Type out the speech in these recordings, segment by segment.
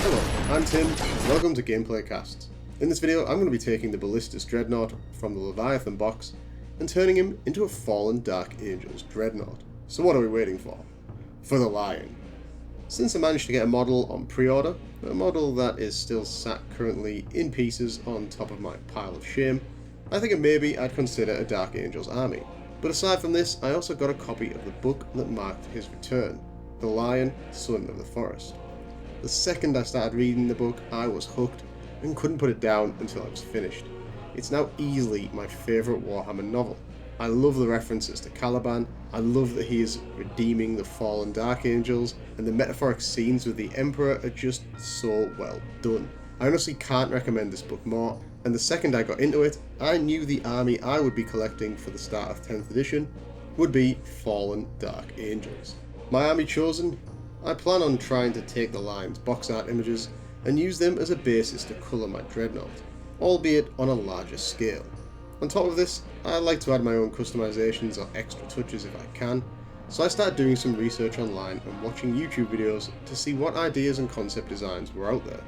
Hello, I'm Tim, and welcome to Gameplay Casts. In this video, I'm going to be taking the Ballistus Dreadnought from the Leviathan box and turning him into a Fallen Dark Angels Dreadnought. So what are we waiting for? For the Lion. Since I managed to get a model on pre-order, a model that is still sat currently in pieces on top of my pile of shame, I think maybe I'd consider a Dark Angels army. But aside from this, I also got a copy of the book that marked his return, The Lion, Son of the Forest. The second I started reading the book, I was hooked and couldn't put it down until I was finished. It's now easily my favourite Warhammer novel. I love the references to Caliban, I love that he is redeeming the fallen Dark Angels, and the metaphoric scenes with the Emperor are just so well done. I honestly can't recommend this book more, and the second I got into it, I knew the army I would be collecting for the start of 10th edition would be Fallen Dark Angels. My army chosen? I plan on trying to take the Lion's box art images and use them as a basis to colour my Dreadnought, albeit on a larger scale. On top of this, I like to add my own customizations or extra touches if I can, so I started doing some research online and watching YouTube videos to see what ideas and concept designs were out there.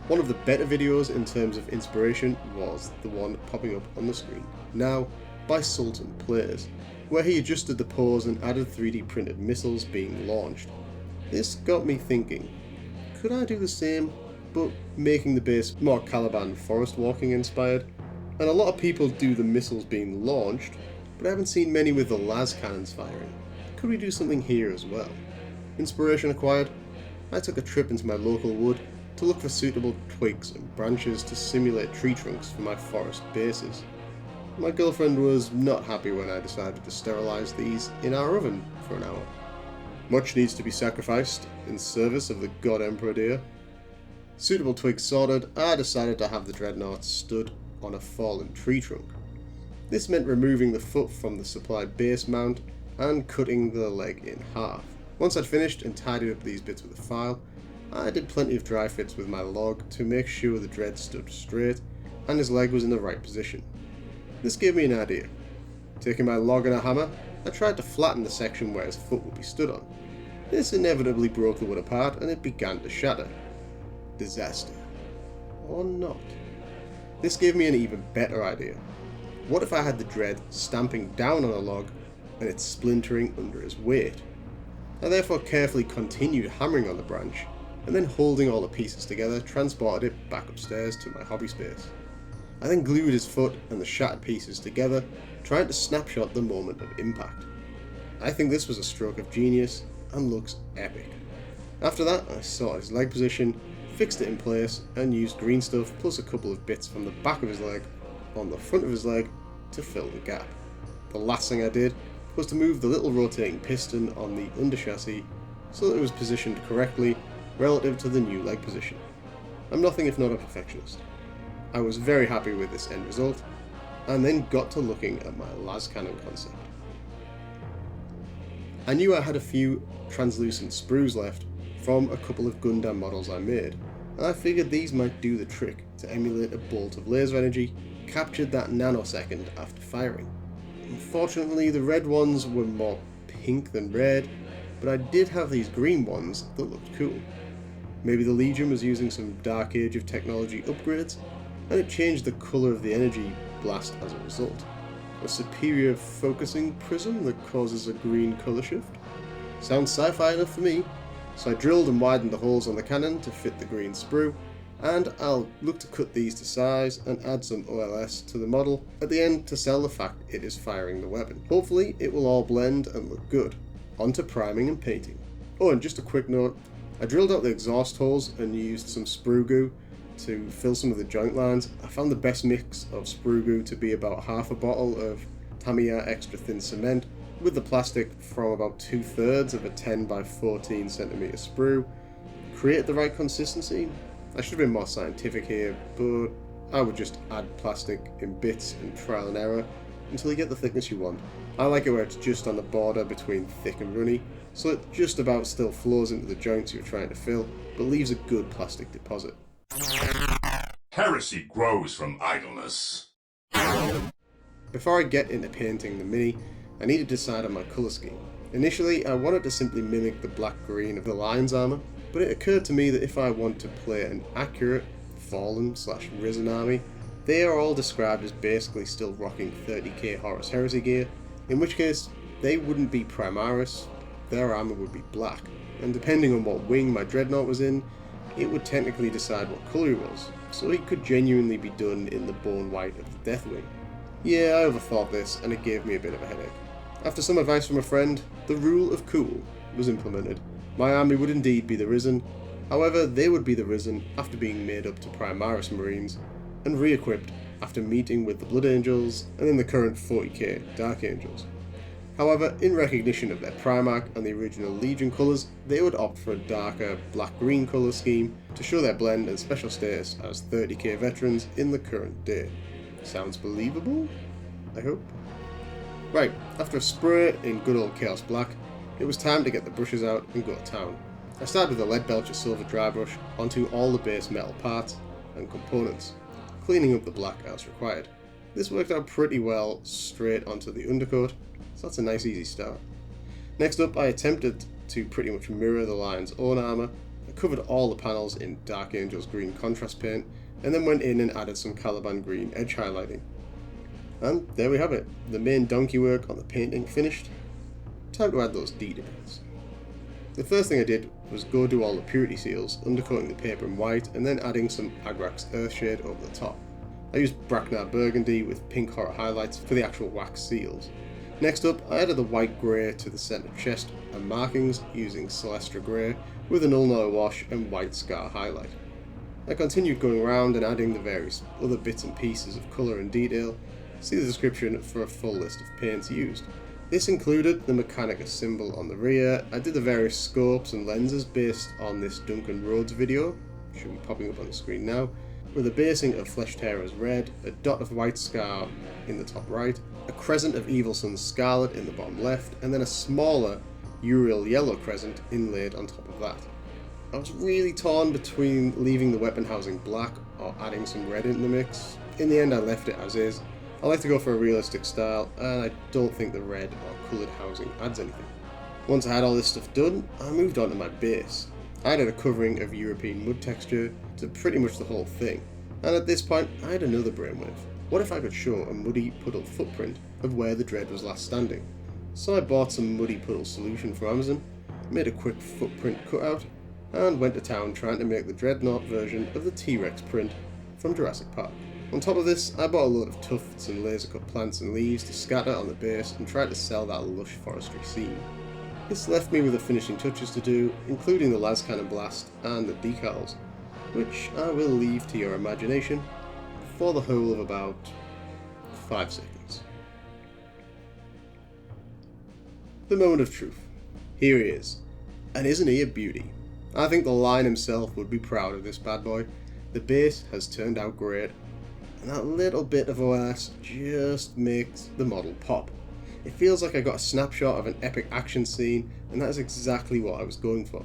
One of the better videos in terms of inspiration was the one popping up on the screen now by Sultan Plays, where he adjusted the pose and added 3D printed missiles being launched. This got me thinking, could I do the same, but making the base more Caliban forest walking inspired? And a lot of people do the missiles being launched, but I haven't seen many with the las cannons firing. Could we do something here as well? Inspiration acquired, I took a trip into my local wood to look for suitable twigs and branches to simulate tree trunks for my forest bases. My girlfriend was not happy when I decided to sterilise these in our oven for an hour. Much needs to be sacrificed in service of the God Emperor dear. Suitable twigs sorted, I decided to have the Dreadnought stood on a fallen tree trunk. This meant removing the foot from the supplied base mount and cutting the leg in half. Once I'd finished and tidied up these bits with a file, I did plenty of dry fits with my log to make sure the Dread stood straight and his leg was in the right position. This gave me an idea. Taking my log and a hammer, I tried to flatten the section where his foot would be stood on. This inevitably broke the wood apart and it began to shatter. Disaster. Or not. This gave me an even better idea. What if I had the Dread stamping down on a log and it splintering under his weight? I therefore carefully continued hammering on the branch and then holding all the pieces together transported it back upstairs to my hobby space. I then glued his foot and the shattered pieces together, trying to snapshot the moment of impact. I think this was a stroke of genius and looks epic. After that, I sorted his leg position, fixed it in place, and used green stuff plus a couple of bits from the back of his leg on the front of his leg to fill the gap. The last thing I did was to move the little rotating piston on the under chassis so that it was positioned correctly relative to the new leg position. I'm nothing if not a perfectionist. I was very happy with this end result, and then got to looking at my las cannon concept. I knew I had a few translucent sprues left from a couple of Gundam models I made, and I figured these might do the trick to emulate a bolt of laser energy captured that nanosecond after firing. Unfortunately, the red ones were more pink than red, but I did have these green ones that looked cool. Maybe the Legion was using some Dark Age of technology upgrades, and it changed the colour of the energy blast as a result. A superior focusing prism that causes a green colour shift? Sounds sci-fi enough for me, so I drilled and widened the holes on the cannon to fit the green sprue, and I'll look to cut these to size and add some OLS to the model at the end to sell the fact it is firing the weapon. Hopefully it will all blend and look good. On to priming and painting. Oh, and just a quick note, I drilled out the exhaust holes and used some sprue goo to fill some of the joint lines. I found the best mix of sprue goo to be about half a bottle of Tamiya extra thin cement with the plastic from about 2/3 of a 10 by 14 centimeter sprue. Create the right consistency. I should have been more scientific here, but I would just add plastic in bits and trial and error until you get the thickness you want. I like it where it's just on the border between thick and runny, so it just about still flows into the joints you're trying to fill, but leaves a good plastic deposit. Heresy grows from idleness. Before I get into painting the Mini, I need to decide on my colour scheme. Initially, I wanted to simply mimic the black-green of the Lion's armour, but it occurred to me that if I want to play an accurate Fallen/Risen army, they are all described as basically still rocking 30k Horus Heresy gear, in which case they wouldn't be Primaris, their armor would be black, and depending on what wing my Dreadnought was in, it would technically decide what colour he was, so he could genuinely be done in the bone white of the Deathwing. Yeah, I overthought this, and it gave me a bit of a headache. After some advice from a friend, the rule of cool was implemented. My army would indeed be the Risen, however they would be the Risen after being made up to Primaris Marines, and re-equipped after meeting with the Blood Angels and then the current 40k Dark Angels. However, in recognition of their Primarch and the original Legion colours, they would opt for a darker black-green colour scheme to show their blend and special status as 30k veterans in the current day. Sounds believable? I hope. Right, after a spray in good old Chaos Black, it was time to get the brushes out and go to town. I started with a Leadbelcher Silver dry brush onto all the base metal parts and components, cleaning up the black as required. This worked out pretty well straight onto the undercoat, so that's a nice easy start. Next up, I attempted to pretty much mirror the Lion's own armour. I covered all the panels in Dark Angel's green contrast paint, and then went in and added some Caliban green edge highlighting. And there we have it, the main donkey work on the painting finished. Time to add those details. The first thing I did was go do all the purity seals, undercoating the paper in white, and then adding some Agrax Earthshade over the top. I used Bracknard Burgundy with pink horror highlights for the actual wax seals. Next up, I added the white grey to the centre chest and markings using Celestra Grey with an Ulnar wash and white scar highlight. I continued going around and adding the various other bits and pieces of colour and detail. See the description for a full list of paints used. This included the Mechanicus symbol on the rear. I did the various scopes and lenses based on this Duncan Rhodes video, should be popping up on the screen now, with a basing of Flesh Tearers red, a dot of white scar in the top right, a crescent of Evil Sunz Scarlet in the bottom left, and then a smaller Uriel yellow crescent inlaid on top of that. I was really torn between leaving the weapon housing black or adding some red in the mix. In the end I left it as is. I like to go for a realistic style, and I don't think the red or coloured housing adds anything. Once I had all this stuff done, I moved on to my base. I added a covering of European mud texture to pretty much the whole thing, and at this point I had another brainwave. What if I could show a muddy puddle footprint of where the Dread was last standing? So I bought some muddy puddle solution from Amazon, made a quick footprint cutout, and went to town trying to make the Dreadnought version of the T-Rex print from Jurassic Park. On top of this, I bought a load of tufts and laser cut plants and leaves to scatter on the base and tried to sell that lush forestry scene. This left me with the finishing touches to do, including the las cannon blast and the decals, which I will leave to your imagination for the whole of about 5 seconds. The moment of truth. Here he is. And isn't he a beauty? I think the Lion himself would be proud of this bad boy. The base has turned out great, and that little bit of OS just makes the model pop. It feels like I got a snapshot of an epic action scene, and that is exactly what I was going for.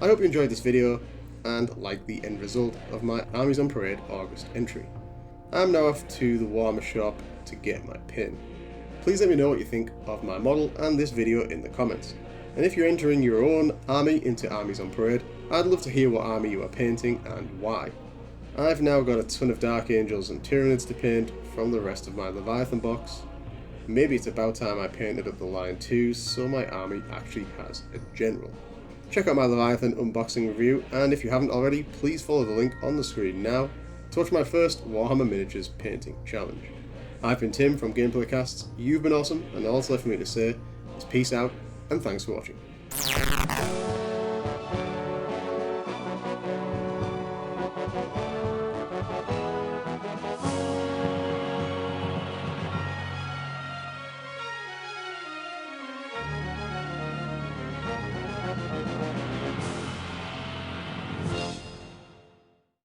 I hope you enjoyed this video and liked the end result of my Armies on Parade August entry. I'm now off to the Warhammer shop to get my pin. Please let me know what you think of my model and this video in the comments. And if you're entering your own army into Armies on Parade, I'd love to hear what army you are painting and why. I've now got a ton of Dark Angels and Tyranids to paint from the rest of my Leviathan box. Maybe it's about time I painted up the Lion too, so my army actually has a general. Check out my Leviathan unboxing review, and if you haven't already, please follow the link on the screen now to watch my first Warhammer Miniatures painting challenge. I've been Tim from Gameplay Casts, you've been awesome, and all that's left for me to say is peace out, and thanks for watching.